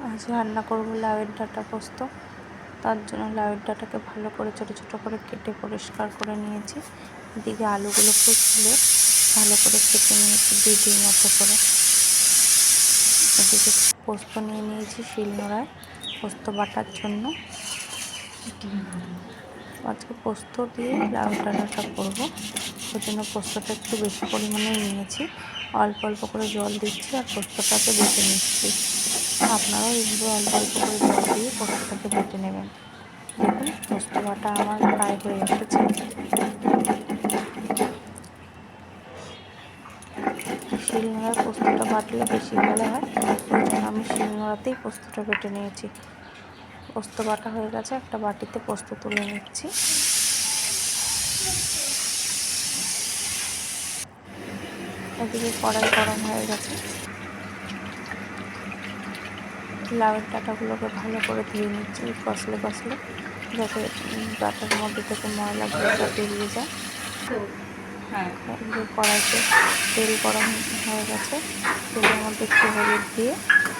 আজ রান্না করব লাউয়ের ডাঁটা পোস্ত। তার জন্য লাউয়ের ডাঁটাকে ভালো করে ছোটো ছোটো করে কেটে পরিষ্কার করে নিয়েছি। এদিকে আলুগুলোকে ছুলে ভালো করে কেটে নিয়েছি দুই মতো করে। এদিকে পোস্ত নিয়ে নিয়েছি শিলনোড়ায় পোস্ত বাটার জন্য। আজকে পোস্ত দিয়ে লাউয়ের ডাঁটাটা করবো, ওই জন্য পোস্তটা একটু বেশি পরিমাণে নিয়েছি। অল্প অল্প করে জল দিচ্ছি আর পোস্তটাকে বেটে নিচ্ছি। আপনারাও এইভাবে অল্প অল্প করে জল দিয়ে পোস্তটাকে বেটে নেবেন। দেখুন পোস্ত বাটা আমার প্রায় হয়ে এসেছে। শিলনোড়ায় পোস্তটা বাটলে বেশি ভালো হয়, ওই জন্য আমি শিলনোড়াতেই পোস্তটা বেটে নিয়েছি। পোস্ত বাটা হয়ে গেছে, একটা বাটিতে পোস্ত তুলে নিচ্ছি। এদিকে কড়াই গরম হয়ে গেছে। লাউয়ের ডাঁটাগুলোকে ভালো করে ধুয়ে নিচ্ছি কষলে কষলে, যাতে ডাঁটার মধ্যে থেকে ময়লা ভেজা বেরিয়ে যায়। এদিকে কড়াইতে তেল গরম হয়ে গেছে, তেলের মধ্যে একটু হলুদ দিয়ে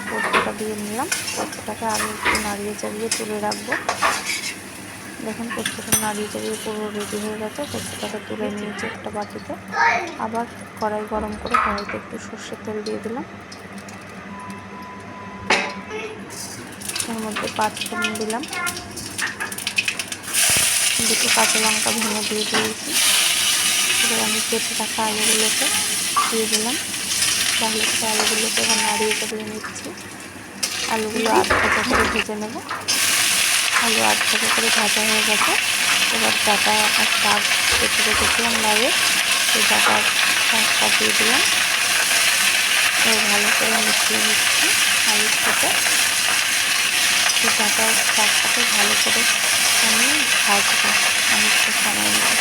পোস্তটা দিয়ে নিলাম। পোস্তটাকে আগে একটু নাড়িয়ে চাড়িয়ে তুলে রাখবো। দেখুন পোস্তটা নাড়িয়ে চাড়িয়ে পুরো রেডি হয়ে গেছে। পোস্তটাকে তুলে নিয়েছি একটা বাটিতে। আবার কড়াই গরম করে কড়াইতে একটু সর্ষের তেল দিয়ে দিলাম। এর মধ্যে 5 ফোড়ন দিলাম, দুটো কাঁচা লঙ্কা ভেঙে দিয়ে দিয়েছি। এবার আমি কেটে রাখা আলুগুলোকে দিয়ে দিলাম। ভালো করে আলুগুলোকে এবার নাড়িয়ে চাড়িয়ে নিচ্ছি। আলুগুলো আধ ভাজা করে ভেজে নেব। আলু আধ ভাজা করে ভাজা হয়ে গেছে। এবার ডাঁটা আর শাক কেটে রেখেছিলাম লাউয়ে, সেই ডাঁটা শাকটা দিয়ে দিলাম। এবার ভালো করে মিশিয়ে নিচ্ছি আলুর সাথে। সেই ডাঁটা শাকটাকে ভালো করে আমি ভাজবো অনেকটা সময় নিয়ে।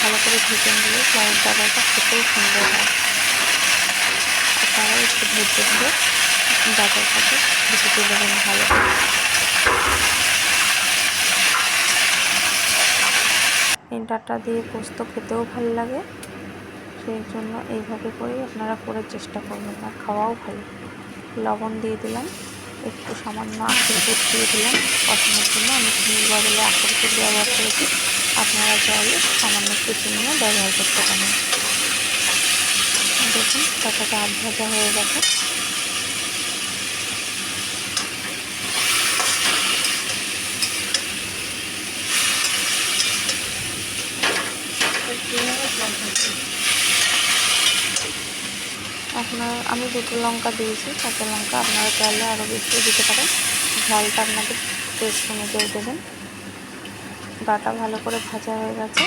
ভালো করে ভেজে নিলে লাউয়ের ডাঁটাটা খেতেও সুন্দর হয়। আপনারাও একটু ভেজে দিয়ে ডাঁটার সাথে ভেজে দেবেন ভালো। এই ডাঁটা দিয়ে পোস্ত খেতেও ভালো লাগে, সেই জন্য এইভাবে করেই আপনারা করে চেষ্টা করবেন, আর খাওয়াও ভালো। লবণ দিয়ে দিলাম, একটু সামান্য আখের গুড় দিয়ে দিলাম কষানোর জন্য। আমি চিনির বদলে আখের গুড় ব্যবহার করেছি, আপনারা চাইলে সামান্য একটু চিনিও ব্যবহার করতে পারেন। দেখুন ডাঁটাটা আধ ভাজা হয়ে গেছে। আমি দুটো লঙ্কা দিয়েছি, কাঁচা লঙ্কা, আপনারা চাইলে আরও বেশিও দিতে পারেন, ঝালটা আপনাদের টেস্ট অনুযায়ী দেবেন। ডাঁটা ভালো করে ভাজা হয়ে গেছে,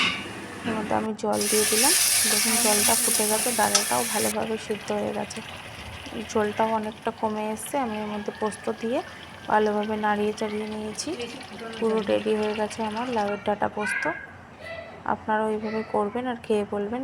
এর মধ্যে আমি জল দিয়ে দিলাম। দেখুন জলটা ফুটে গেছে, ডাঁটাটাও ভালোভাবে সিদ্ধ হয়ে গেছে, ঝোলটাও অনেকটা কমে এসছে। আমি এর মধ্যে পোস্ত দিয়ে ভালোভাবে নাড়িয়ে চাড়িয়ে নিয়েছি। পুরো রেডি হয়ে গেছে আমার লাউয়ের ডাঁটা পোস্ত। আপনারা ওইভাবে করবেন আর খেয়ে বলবেন।